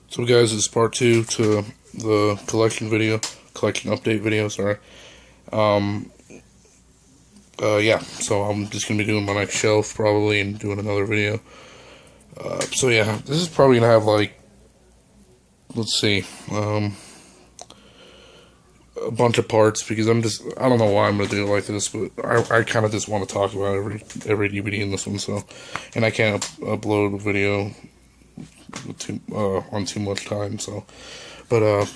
So guys, this is part 2 to the collection update video, sorry. Um, yeah, so I'm just going to be doing my next shelf probably and doing another video. So yeah, this is probably going to have like, let's see, a bunch of parts because I don't know why I'm going to do it like this, but I kind of just want to talk about every DVD in this one, so, and I can't upload a video on too much time, so, but, alright,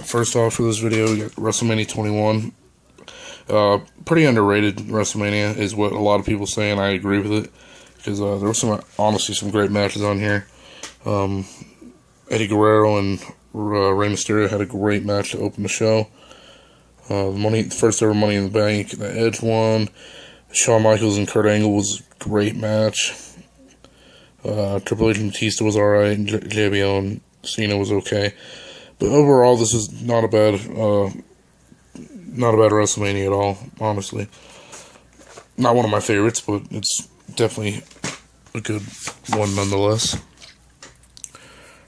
first off for this video, we got WrestleMania 21, pretty underrated WrestleMania is what a lot of people say, and I agree with it, because, there were honestly some great matches on here. Eddie Guerrero and Rey Mysterio had a great match to open the show. The first ever Money in the Bank, the Edge won. Shawn Michaels and Kurt Angle was a great match. Triple H and Batista was alright, and JBL and Cena was okay. But overall, this is not a bad WrestleMania at all, honestly. Not one of my favorites, but it's definitely a good one nonetheless.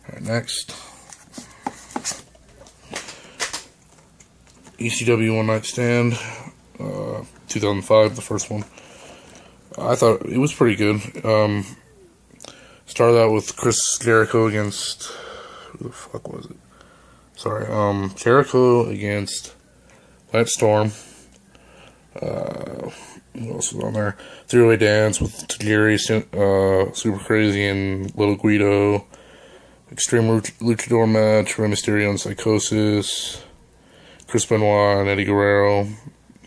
Alright, next. ECW One Night Stand, 2005, the first one. I thought it was pretty good. Started out with Chris Jericho against, who the fuck was it? Sorry, Jericho against Lance Storm. Who else was on there? Three-Way Dance with Tajiri, Super Crazy, and Little Guido. Extreme Luchador match, Rey Mysterio and Psychosis. Chris Benoit and Eddie Guerrero.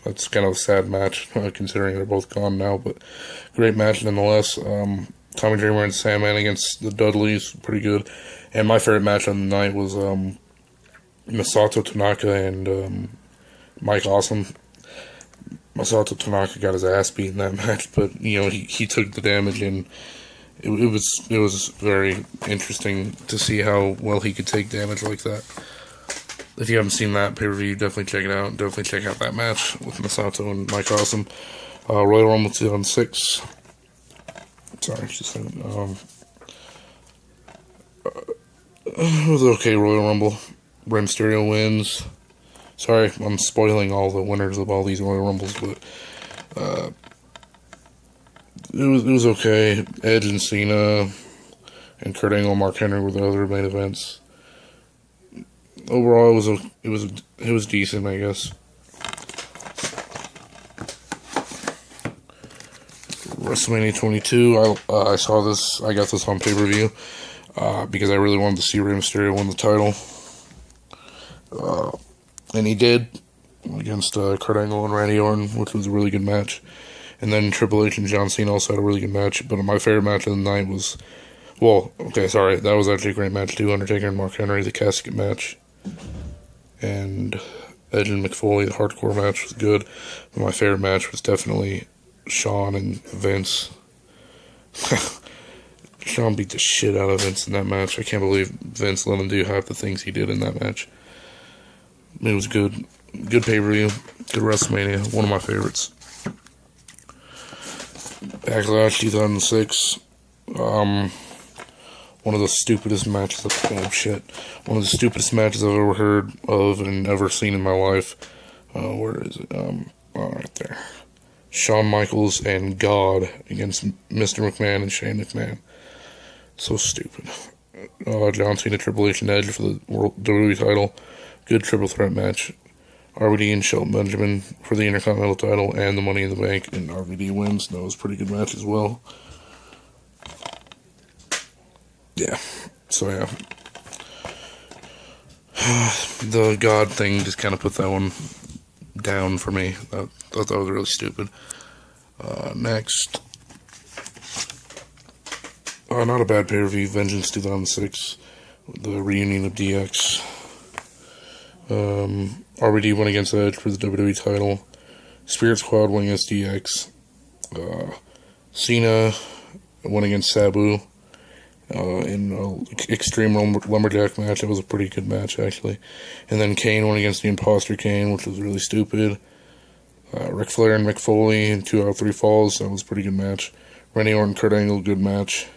That's kind of a sad match, considering they're both gone now, but great match nonetheless. Tommy Dreamer and Sandman against the Dudleys, pretty good. And my favorite match on the night was Masato Tanaka and Mike Awesome. Masato Tanaka got his ass beat in that match, but you know he took the damage, and it was very interesting to see how well he could take damage like that. If you haven't seen that pay-per-view, definitely check it out. Definitely check out that match with Masato and Mike Awesome. Royal Rumble 2006. Sorry, just a second. It was okay, Royal Rumble. Rey Mysterio wins. Sorry, I'm spoiling all the winners of all these Royal Rumbles, but it was okay. Edge and Cena and Kurt Angle and Mark Henry were the other main events. Overall, it was decent, I guess. WrestleMania 22. I saw this. I got this on pay-per-view because I really wanted to see Rey Mysterio win the title, and he did against Kurt Angle and Randy Orton, which was a really good match. And then Triple H and John Cena also had a really good match. But my favorite match of the night was, well, okay, sorry, that was actually a great match too. Undertaker and Mark Henry, the casket match. And Edge and McFoley, the hardcore match was good. But my favorite match was definitely Shawn and Vince. Shawn beat the shit out of Vince in that match. I can't believe Vince let him do half the things he did in that match. It was good. Good pay-per-view. Good WrestleMania. One of my favorites. Backlash 2006. One of the stupidest matches One of the stupidest matches I've ever heard of and ever seen in my life. Where is it? Right there. Shawn Michaels and God against Mr. McMahon and Shane McMahon. So stupid. John Cena, Triple H, and Edge for the World WWE title. Good triple threat match. RVD and Shelton Benjamin for the Intercontinental title and the Money in the Bank, and RVD wins. That was a pretty good match as well. Yeah, so yeah. The God thing just kind of put that one down for me. I thought that was really stupid. Next. Not a bad pay-per-view, Vengeance 2006. The reunion of DX. RVD went against Edge for the WWE title. Spirit Squad went against DX. Cena went against Sabu in an Extreme Lumberjack match. It was a pretty good match, actually. And then Kane went against the Imposter Kane, which was really stupid. Ric Flair and Mick Foley in 2 out of 3 falls. That was a pretty good match. Randy Orton, Kurt Angle, good match.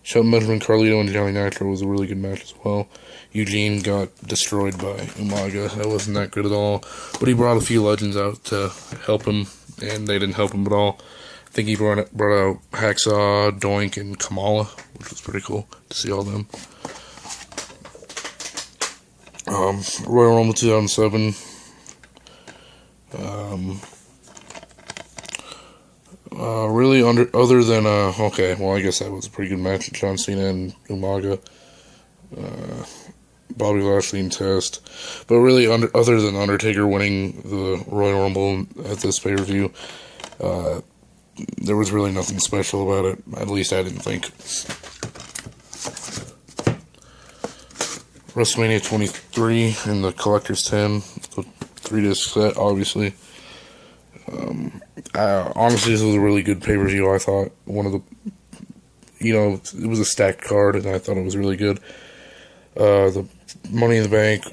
Shelton Benjamin, Carlito, and Johnny Nitro was a really good match as well. Eugene got destroyed by Umaga. That wasn't that good at all. But he brought a few legends out to help him, and they didn't help him at all. I think he brought out Hacksaw, Doink, and Kamala, which was pretty cool to see all them. Royal Rumble 2007. Really other than okay, well, I guess that was a pretty good match. John Cena and Umaga, Bobby Lashley and Test, but really other than Undertaker winning the Royal Rumble at this pay-per-view, there was really nothing special about it. At least I didn't think. WrestleMania 23 in the Collector's 10, the 3-disc set, obviously. Honestly, this was a really good pay-per-view, I thought. One of the, it was a stacked card, and I thought it was really good. The Money in the Bank,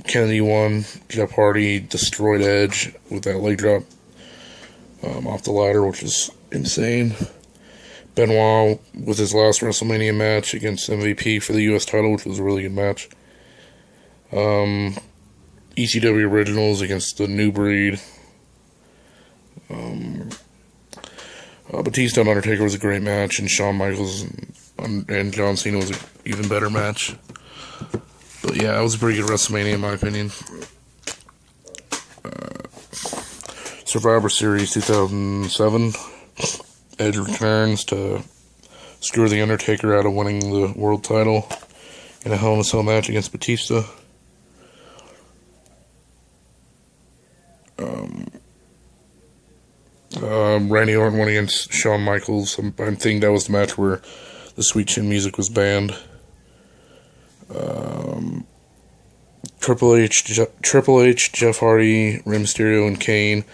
Kennedy won. Jeff Hardy destroyed Edge with that leg drop off the ladder, which is insane. Benoit with his last WrestleMania match against MVP for the U.S. title, which was a really good match. ECW Originals against the New Breed. Batista and Undertaker was a great match, and Shawn Michaels and John Cena was an even better match. But yeah, it was a pretty good WrestleMania in my opinion. Survivor Series 2007. Edge returns to screw The Undertaker out of winning the world title in a Hell in a Cell match against Batista. Randy Orton won against Shawn Michaels. I think that was the match where the Sweet Chin music was banned. Triple H, Jeff Hardy, Rey Mysterio, and Kane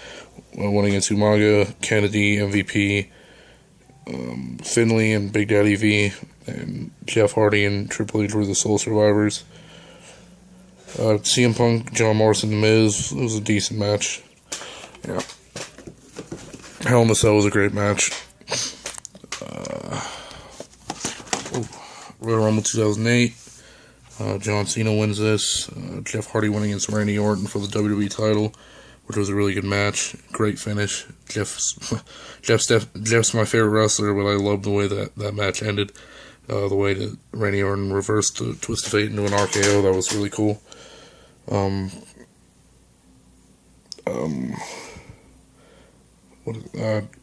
won against Umaga, Kennedy, MVP, Finlay and Big Daddy V, and Jeff Hardy and Triple H were the sole survivors. CM Punk, John Morrison, The Miz. It was a decent match. Yeah. Hell in a Cell was a great match. Royal Rumble 2008. John Cena wins this. Jeff Hardy won against Randy Orton for the WWE title, which was a really good match. Great finish. Jeff's my favorite wrestler, but I love the way that match ended. The way that Randy Orton reversed the Twist of Fate into an RKO, that was really cool.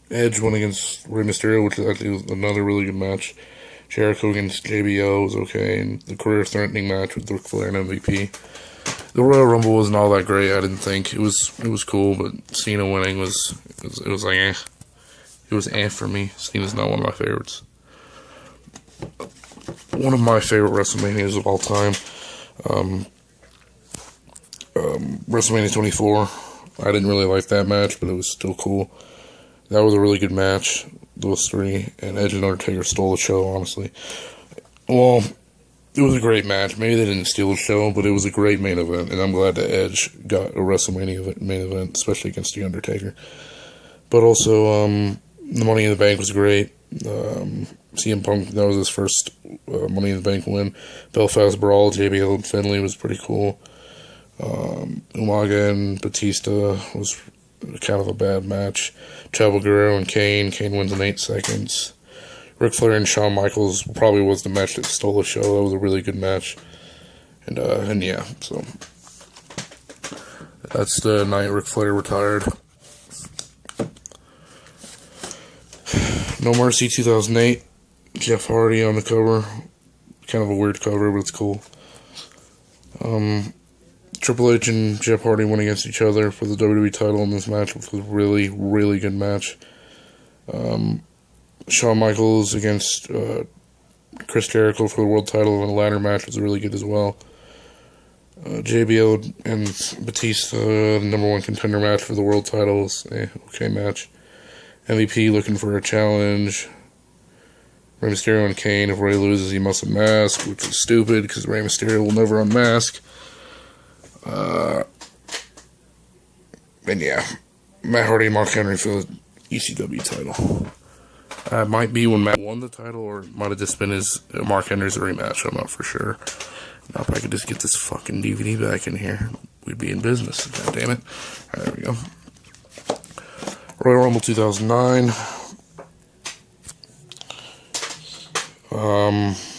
Edge won against Rey Mysterio, which actually was another really good match. Jericho against JBL was okay, and the career-threatening match with Ric Flair and MVP. The Royal Rumble wasn't all that great, I didn't think. It was cool, but Cena winning was like eh. It was eh for me. Cena's not one of my favorites. One of my favorite WrestleManias of all time. WrestleMania 24. I didn't really like that match, but it was still cool. That was a really good match, those three, and Edge and Undertaker stole the show, honestly. Well, it was a great match. Maybe they didn't steal the show, but it was a great main event, and I'm glad that Edge got a WrestleMania main event, especially against The Undertaker. But also, the Money in the Bank was great. CM Punk, that was his first Money in the Bank win. Belfast Brawl, JBL and Finlay was pretty cool. Umaga and Batista was kind of a bad match. Chavo Guerrero and Kane. Kane wins in 8 seconds. Ric Flair and Shawn Michaels probably was the match that stole the show. That was a really good match. And yeah, so that's the night Ric Flair retired. No Mercy 2008. Jeff Hardy on the cover. Kind of a weird cover, but it's cool. Triple H and Jeff Hardy went against each other for the WWE title in this match, which was a really, really good match. Shawn Michaels against Chris Jericho for the world title in a ladder match was really good as well. JBL and Batista, the #1 contender match for the world title, was okay match. MVP looking for a challenge. Rey Mysterio and Kane. If Rey loses, he must unmask, which is stupid because Rey Mysterio will never unmask. And yeah, Matt Hardy and Mark Henry for the ECW title. Might be when Matt won the title, or it might have just been his Mark Henry's rematch. I'm not for sure. Now, if I could just get this fucking DVD back in here, we'd be in business. God damn it. Alright, there we go. Royal Rumble 2009.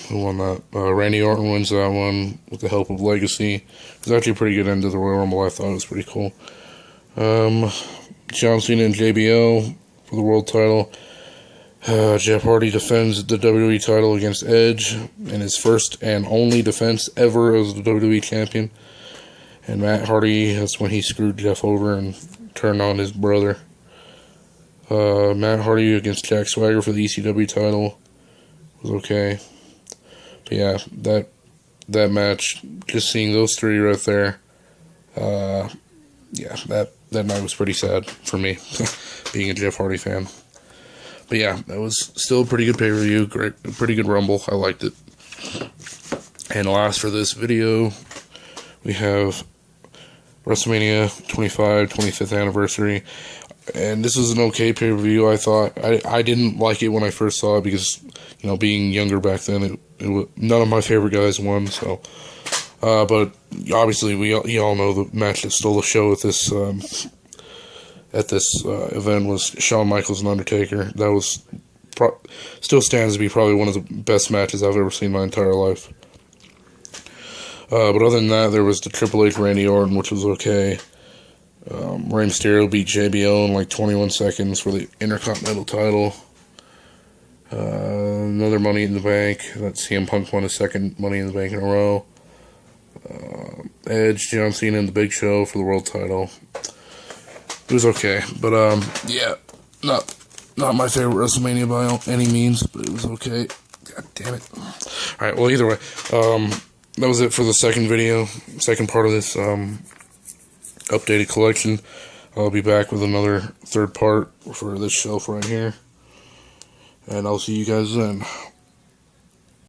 Who won that? Randy Orton wins that one with the help of Legacy. It was actually a pretty good end to the Royal Rumble. I thought it was pretty cool. John Cena and JBL for the world title. Jeff Hardy defends the WWE title against Edge in his first and only defense ever as the WWE champion. And Matt Hardy, that's when he screwed Jeff over and turned on his brother. Matt Hardy against Jack Swagger for the ECW title was okay. But yeah, that match, just seeing those three right there, yeah, that night was pretty sad for me, being a Jeff Hardy fan. But yeah, that was still a pretty good pay-per-view, pretty good Rumble, I liked it. And last for this video, we have WrestleMania 25, 25th anniversary. And this was an okay pay-per-view, I thought. I didn't like it when I first saw it because, you know, being younger back then, it was, none of my favorite guys won, so. But obviously, you all know the match that stole the show at this event was Shawn Michaels and Undertaker. That was still stands to be probably one of the best matches I've ever seen in my entire life. But other than that, there was the Triple H Randy Orton, which was okay. Rey Mysterio beat JBL in like 21 seconds for the Intercontinental title. Another Money in the Bank. That CM Punk won his second Money in the Bank in a row. Edge, John Cena, and The Big Show for the world title. It was okay, but yeah, not my favorite WrestleMania by any means, but it was okay. God damn it! All right, well, either way, that was it for the second part of this updated collection. I'll be back with another third part for this shelf right here, and I'll see you guys then.